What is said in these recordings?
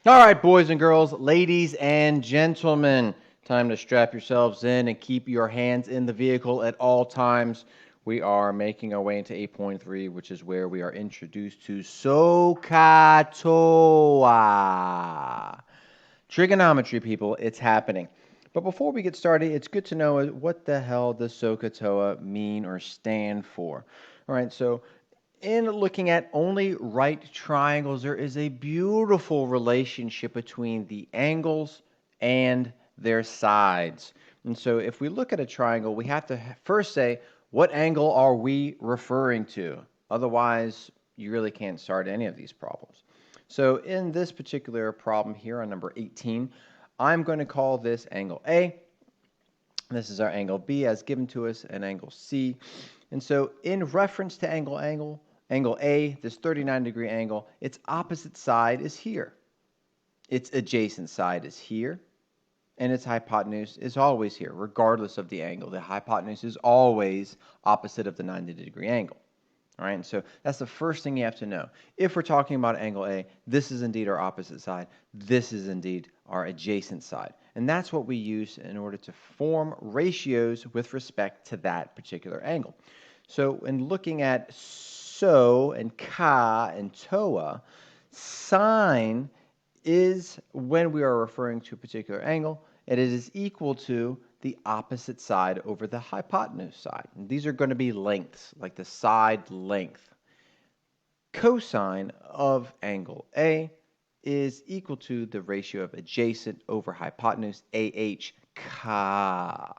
All right, boys and girls, ladies and gentlemen, time to strap yourselves in and keep your hands in the vehicle at all times. We are making our way into 8.3, which is where we are introduced to SOHCAHTOA. Trigonometry, people, it's happening. But before we get started, it's good to know what the hell does SOHCAHTOA mean or stand for. All right, so in looking at only right triangles, there is a beautiful relationship between the angles and their sides. And so if we look at a triangle, we have to first say, what angle are we referring to? Otherwise, you really can't start any of these problems. So in this particular problem here on number 18, I'm going to call this angle A. This is our angle B as given to us, and angle C. And so in reference to angle A, this 39-degree angle, its opposite side is here. Its adjacent side is here, and its hypotenuse is always here, regardless of the angle. The hypotenuse is always opposite of the 90-degree angle. All right, and so that's the first thing you have to know. If we're talking about angle A, this is indeed our opposite side. This is indeed our adjacent side. And that's what we use in order to form ratios with respect to that particular angle. So in looking at SO and CA and TOA, sine is when we are referring to a particular angle, and it is equal to the opposite side over the hypotenuse side. And these are going to be lengths, like the side length. Cosine of angle A is equal to the ratio of adjacent over hypotenuse, AH, ka.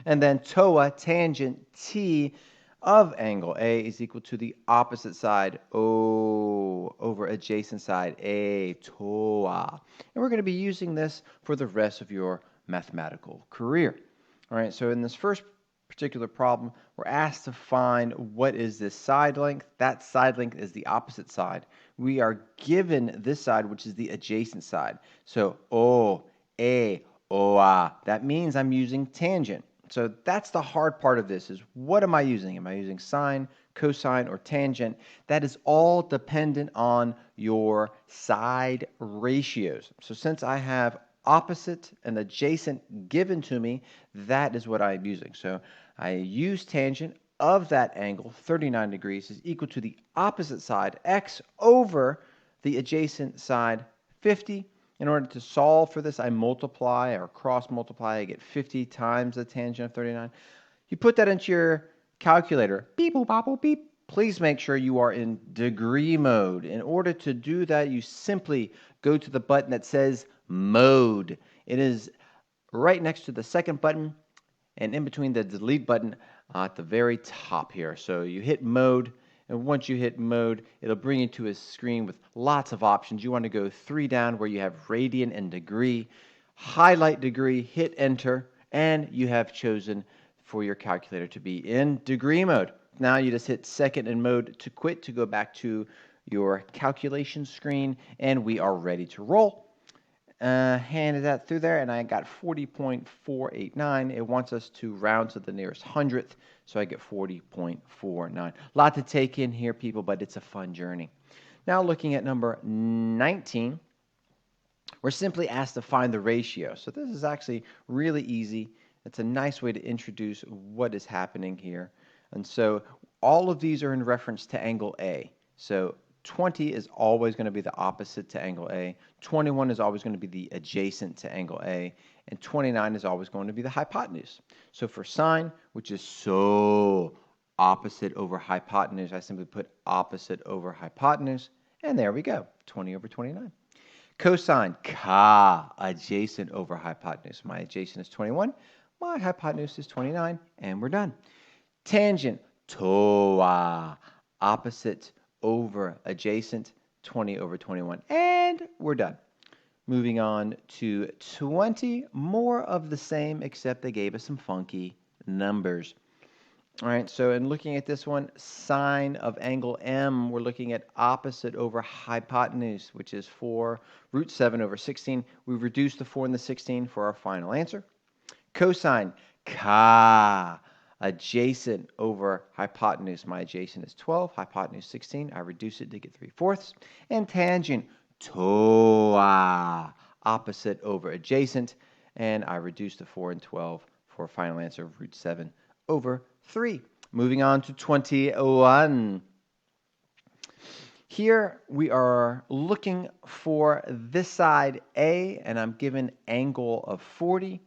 And then TOA, tangent T of angle A is equal to the opposite side, O, over adjacent side, A, TOA. And we're going to be using this for the rest of your mathematical career. All right, so in this first particular problem, we're asked to find what is this side length. That side length is the opposite side. We are given this side, which is the adjacent side. So O, A, OA. That means I'm using tangent. So that's the hard part of this is what am I using? Am I using sine, cosine, or tangent? That is all dependent on your side ratios. So since I have opposite and adjacent given to me, that is what I'm using. So I use tangent of that angle, 39 degrees, is equal to the opposite side, x, over the adjacent side, 50. In order to solve for this, I multiply or cross multiply. I get 50 times the tangent of 39. You put that into your calculator. Beep, boop, bop, boop, beep. Please make sure you are in degree mode. In order to do that, you simply go to the button that says mode. It is right next to the second button and in between the delete button at the very top here. So you hit mode, and once you hit mode, it'll bring you to a screen with lots of options. You want to go 3 down where you have radian and degree, highlight degree, hit enter, and you have chosen for your calculator to be in degree mode. Now you just hit second in mode to quit to go back to your calculation screen, and we are ready to roll. Handed that through there, and I got 40.489. It wants us to round to the nearest hundredth, so I get 40.49. A lot to take in here, people, but it's a fun journey. Now looking at number 19, we're simply asked to find the ratio. So this is actually really easy. It's a nice way to introduce what is happening here. And so all of these are in reference to angle A. So 20 is always going to be the opposite to angle A. 21 is always going to be the adjacent to angle A. And 29 is always going to be the hypotenuse. So for sine, which is so opposite over hypotenuse, I simply put opposite over hypotenuse. And there we go, 20 over 29. Cosine, ka, adjacent over hypotenuse. My adjacent is 21. My hypotenuse is 29. And we're done. Tangent, toa, opposite over adjacent, 20 over 21. And we're done. Moving on to 20, more of the same, except they gave us some funky numbers. All right, so in looking at this one, sine of angle M, we're looking at opposite over hypotenuse, which is 4 root 7 over 16. We reduce the 4 and the 16 for our final answer. Cosine, ka, adjacent over hypotenuse. My adjacent is 12, hypotenuse 16. I reduce it to get 3/4. And tangent, toa, opposite over adjacent, and I reduce the 4 and 12 for a final answer of root 7 over 3. Moving on to 21. Here we are looking for this side A, and I'm given angle of 40,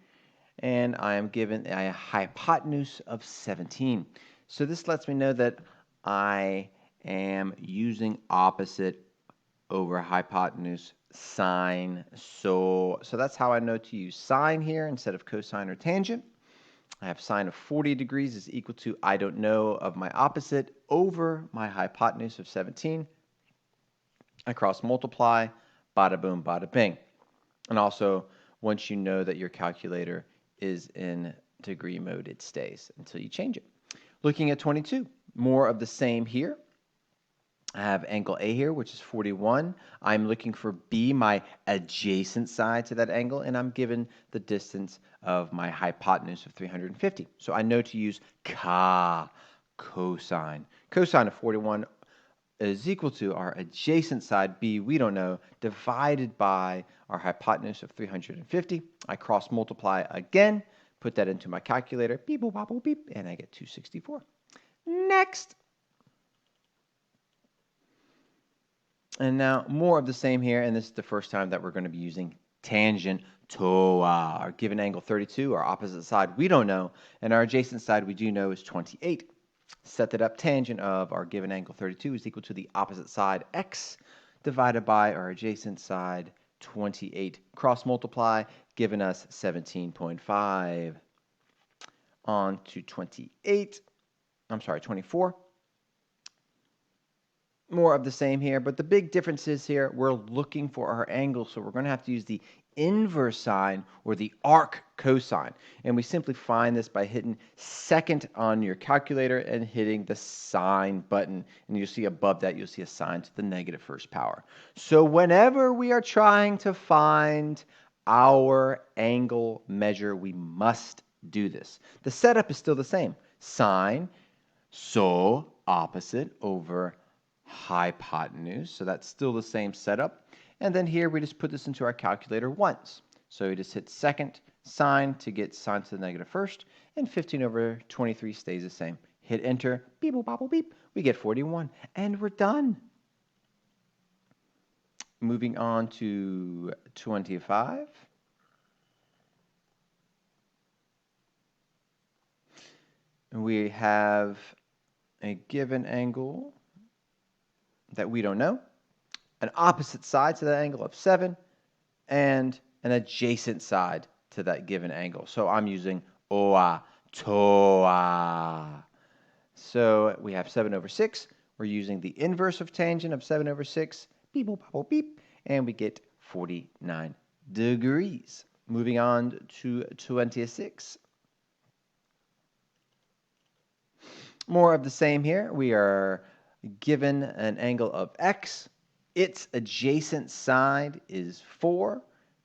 and I am given a hypotenuse of 17. So this lets me know that I am using opposite over hypotenuse sine. So that's how I know to use sine here instead of cosine or tangent. I have sine of 40 degrees is equal to I don't know of my opposite over my hypotenuse of 17. I cross multiply, bada boom, bada bing. And also, once you know that your calculator is in degree mode, it stays until you change it. Looking at 22, more of the same here. I have angle A here, which is 41. I'm looking for B, my adjacent side to that angle, and I'm given the distance of my hypotenuse of 350. So I know to use cosine. Cosine of 41 is equal to our adjacent side, B, we don't know, divided by our hypotenuse of 350. I cross multiply again, put that into my calculator, beep, boop, bop, boop, beep, and I get 264. Next. And now more of the same here, and this is the first time that we're going to be using tangent TOA. Our given angle 32, our opposite side we don't know, and our adjacent side we do know is 28. Set that up, tangent of our given angle 32 is equal to the opposite side x divided by our adjacent side 28. Cross multiply, giving us 17.5. On to 24. More of the same here, but the big difference is here we're looking for our angle, so we're going to have to use the inverse sign or the arc cosine, and we simply find this by hitting second on your calculator and hitting the sign button, and you'll see above that you'll see a sign to the negative first power. So whenever we are trying to find our angle measure, we must do this. The setup is still the same. Sine, so opposite over hypotenuse, so that's still the same setup. And then here we just put this into our calculator once. So we just hit second sine to get sine to the negative first, and 15 over 23 stays the same. Hit enter, beep, boop, bop, beep, we get 41, and we're done. Moving on to 25. We have a given angle that we don't know, an opposite side to that angle of 7, and an adjacent side to that given angle. So I'm using OA, TOA. So we have 7 over 6. We're using the inverse of tangent of 7 over 6, beep, boop, bop, beep, and we get 49 degrees. Moving on to 26. More of the same here. We are given an angle of x. Its adjacent side is 4.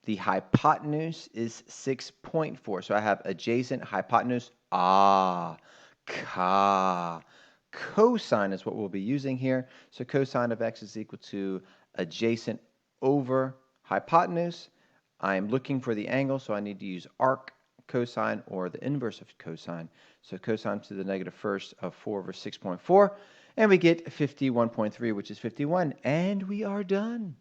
The hypotenuse is 6.4. So I have adjacent, hypotenuse, cosine is what we'll be using here. So cosine of x is equal to adjacent over hypotenuse. I'm looking for the angle, so I need to use arc cosine or the inverse of cosine. So cosine to the negative first of 4 over 6.4. And we get 51.3, which is 51, and we are done.